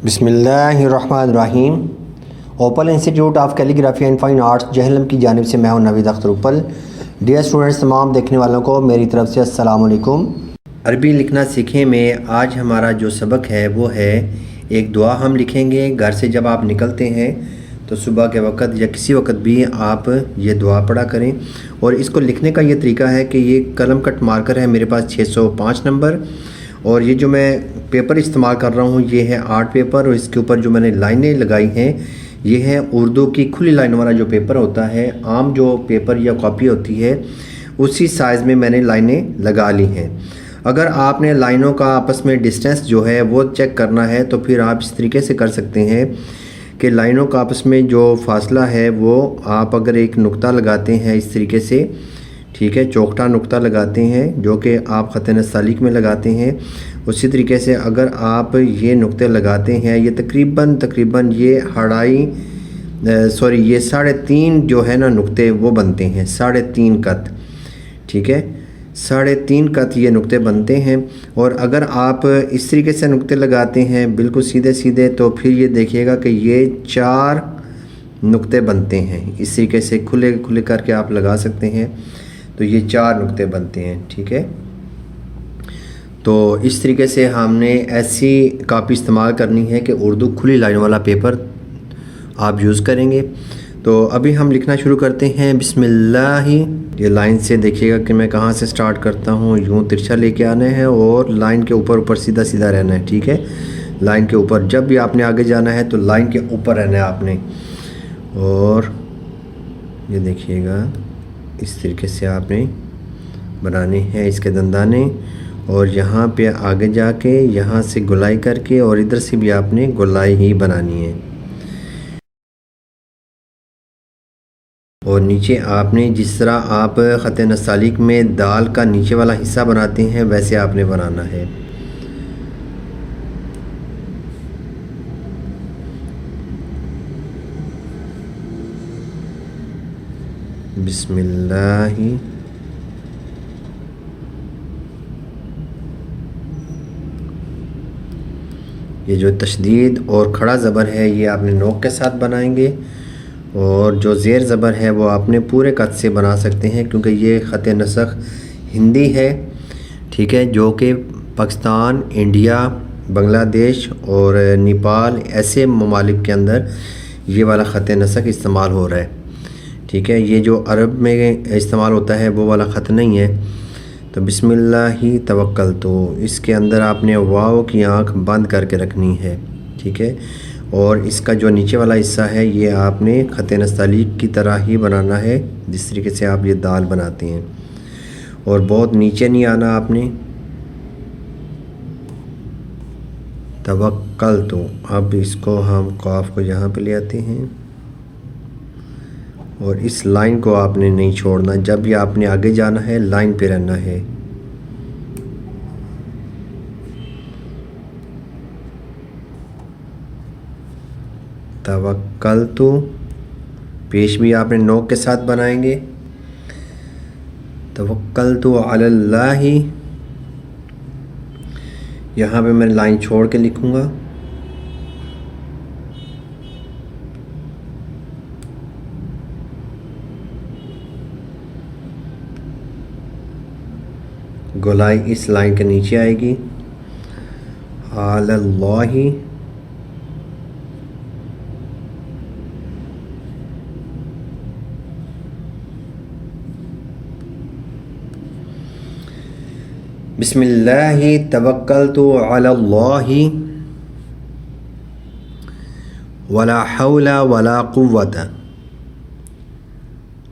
बिस्मिल्लाहिर्रहमानिर्रहीम। Opal institute of calligraphy and fine arts Jhelum की जानिब से मैं हूं नवीद अख्तर उपल। डियर स्टूडेंट्स, तमाम देखने वालों को मेरी तरफ से अस्सलाम वालेकुम। अरबी लिखना सीखें में आज हमारा जो सबक है वो है एक दुआ हम लिखेंगे। घर से जब आप निकलते हैं तो सुबह के वक़्त या किसी वक्त भी आप ये दुआ पढ़ा करें। और इसको लिखने का ये तरीका है कि ये कलम कट मार्कर है मेरे पास 605 नंबर, और ये जो मैं पेपर इस्तेमाल कर रहा हूँ ये है आर्ट पेपर, और इसके ऊपर जो मैंने लाइनें लगाई हैं ये है उर्दू की खुली लाइन वाला जो पेपर होता है। आम जो पेपर या कॉपी होती है उसी साइज़ में मैंने लाइनें लगा ली हैं। अगर आपने लाइनों का आपस में डिस्टेंस जो है वो चेक करना है तो फिर आप इस तरीके से कर सकते हैं कि लाइनों का आपस में जो फासला है वो आप अगर एक नुक्ता लगाते हैं इस तरीके से, ठीक है, चौखटा नुक्ता लगाते हैं जो कि आप ख़त नस्तालिक में लगाते हैं, उसी तरीके से अगर आप ये नुक्ते लगाते हैं ये तकरीबन ये ये 3.5 जो है ना नुक्ते वो बनते हैं, 3.5 कत, ठीक है, 3.5 कत ये नुक्ते बनते हैं। और अगर आप इस तरीके से नुक्ते लगाते हैं बिल्कुल सीधे सीधे तो फिर ये देखिएगा कि ये 4 नुक्ते बनते हैं। इस तरीके से खुले खुले करके आप लगा सकते हैं तो ये 4 नुक्ते बनते हैं, ठीक है। तो इस तरीके से हमने ऐसी कापी इस्तेमाल करनी है कि उर्दू खुली लाइन वाला पेपर आप यूज़ करेंगे। तो अभी हम लिखना शुरू करते हैं। बिस्मिल्लाह। ये लाइन से देखिएगा कि मैं कहाँ से स्टार्ट करता हूँ। यूँ तिरछा लेके आना है और लाइन के ऊपर सीधा सीधा रहना है, ठीक है। लाइन के ऊपर जब भी आपने आगे जाना है तो लाइन के ऊपर रहना है आपने। और ये देखिएगा इस तरीके से आपने बनाने हैं इसके दंदाने, और यहाँ पे आगे जाके यहाँ से गोलाई करके और इधर से भी आपने गोलाई ही बनानी है। और नीचे आपने जिस तरह आप ख़त नस्तालिक में दाल का नीचे वाला हिस्सा बनाते हैं वैसे आपने बनाना है। बिस्मिल्लाह। ये जो तशदीद और खड़ा ज़बर है ये आपने नोक के साथ बनाएंगे, और जो ज़ेर ज़बर है वो आपने पूरे कद से बना सकते हैं क्योंकि ये ख़त नसख हिंदी है, ठीक है, जो कि पाकिस्तान, इंडिया, बांग्लादेश और नेपाल ऐसे ममालिक के अंदर ये वाला ख़त नसख इस्तेमाल हो रहा है, ठीक है। ये जो अरब में इस्तेमाल होता है वो वाला ख़त नहीं है। तो बिस्मिल्लाही तवक्कल, तो इसके अंदर आपने वाव की आँख बंद करके रखनी है, ठीक है। और इसका जो नीचे वाला हिस्सा है ये आपने ख़त नस्तालिक की तरह ही बनाना है जिस तरीके से आप ये दाल बनाते हैं, और बहुत नीचे नहीं आना आपने। तवक्कल, तो अब इसको हम काफ को यहाँ पे ले आते हैं और इस लाइन को आपने नहीं छोड़ना। जब भी आपने आगे जाना है लाइन पे रहना है। तवक्कल, तो पेश भी आपने नोक के साथ बनाएंगे। तवक्कल तो अलल्लाही, यहाँ पे मैं लाइन छोड़ के लिखूँगा। गोलाई इस लाइन के नीचे आएगी। अलल्लाही, बिस्मिल्लाहि तवक्कलतु अलल्लाहि वला हौला वला कुव्वता,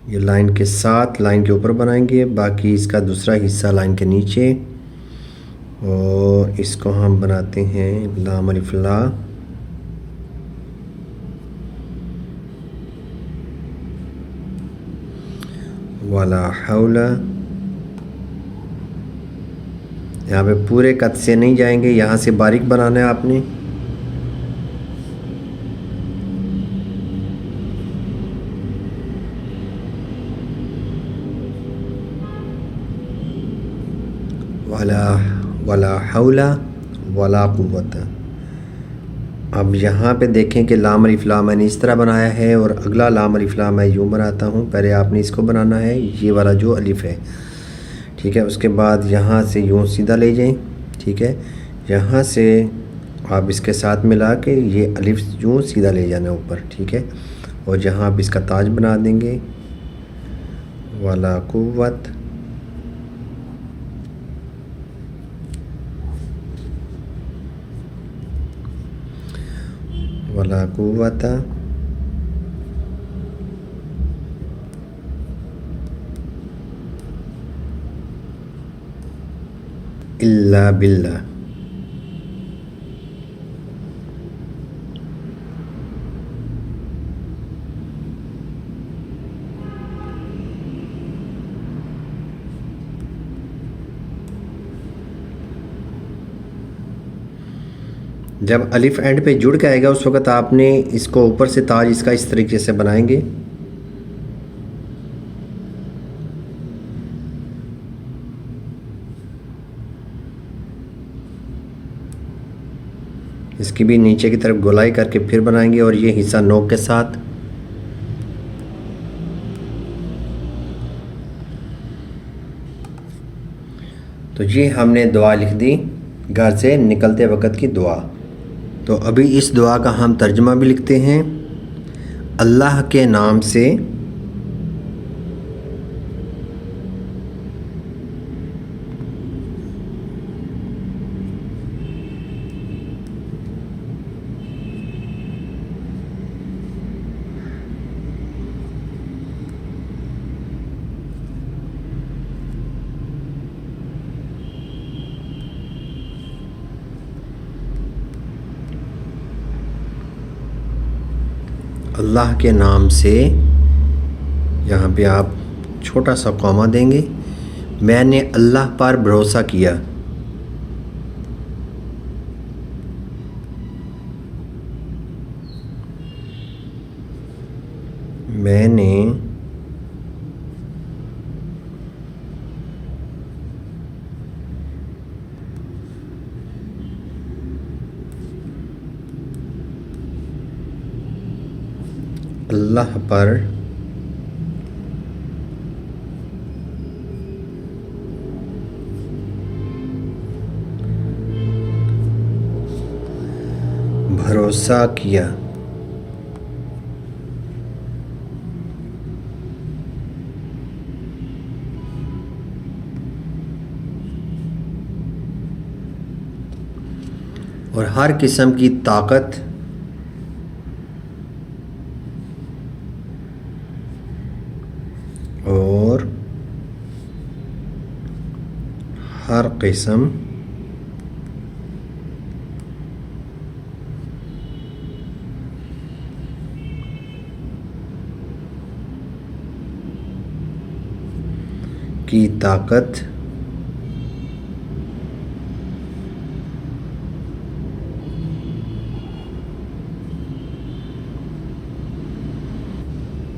ये लाइन के साथ लाइन के ऊपर बनाएंगे, बाकी इसका दूसरा हिस्सा लाइन के नीचे। और इसको हम बनाते हैं लाम अलिफ ला, वला हौला। यहाँ पे पूरे कद से नहीं जाएंगे, यहाँ से बारीक बनाना है आपने। वला हौला वला कुव्वता। अब यहाँ पे देखें कि लाम अलिफ लाम मैंने इस तरह बनाया है और अगला लाम अलिफ लाम मैं यूँ बनाता हूँ। पहले आपने इसको बनाना है, ये वाला जो अलिफ है, ठीक है। उसके बाद यहाँ से यूँ सीधा ले जाएं, ठीक है। यहाँ से आप इसके साथ मिला के ये अलिफ यूँ सीधा ले जाना ऊपर, ठीक है। और जहाँ आप इसका ताज बना देंगे, वाला कुव्वत, वला कुव्वत इल्ला बिल्लाह। जब अलिफ एंड पे जुड़ के आएगा उस वक़्त आपने इसको ऊपर से ताज इसका इस तरीके से बनाएंगे। इसकी भी नीचे की तरफ गोलाई करके फिर बनाएंगे और ये हिस्सा नोक के साथ। तो ये हमने दुआ लिख दी, घर से निकलते वक़्त की दुआ। तो अभी इस दुआ का हम तर्जुमा भी लिखते हैं। अल्लाह के नाम से अल्लाह के नाम से, यहाँ पे आप छोटा सा कॉमा देंगे। मैंने अल्लाह पर भरोसा किया। मैंने अल्लाह पर भरोसा किया। और हर किस्म की ताकत और हर किस्म की ताकत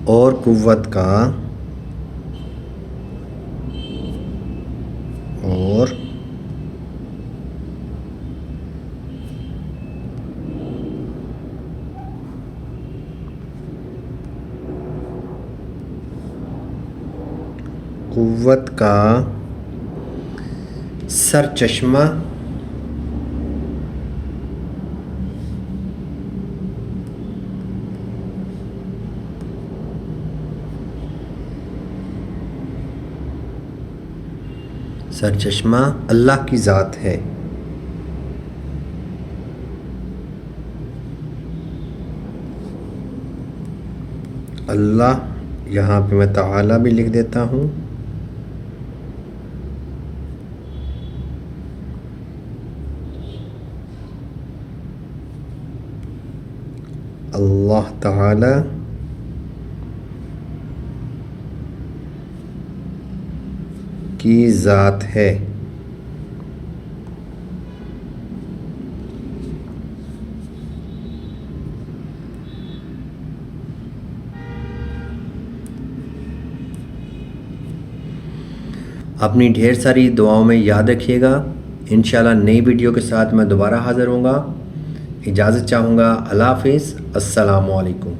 और कुव्वत का और कुव्वत का सरचश्मा सरचश्मा अल्लाह की ज़ात है। अल्लाह यहाँ पे मैं ताला भी लिख देता हूँ। अल्लाह ताला की ज़ात है। अपनी ढेर सारी दुआओं में याद रखिएगा। इंशाल्लाह नई वीडियो के साथ मैं दोबारा हाज़िर होऊंगा। इजाज़त चाहूँगा। अल्लाह हाफ़िज़। अस्सलामु अलैकुम।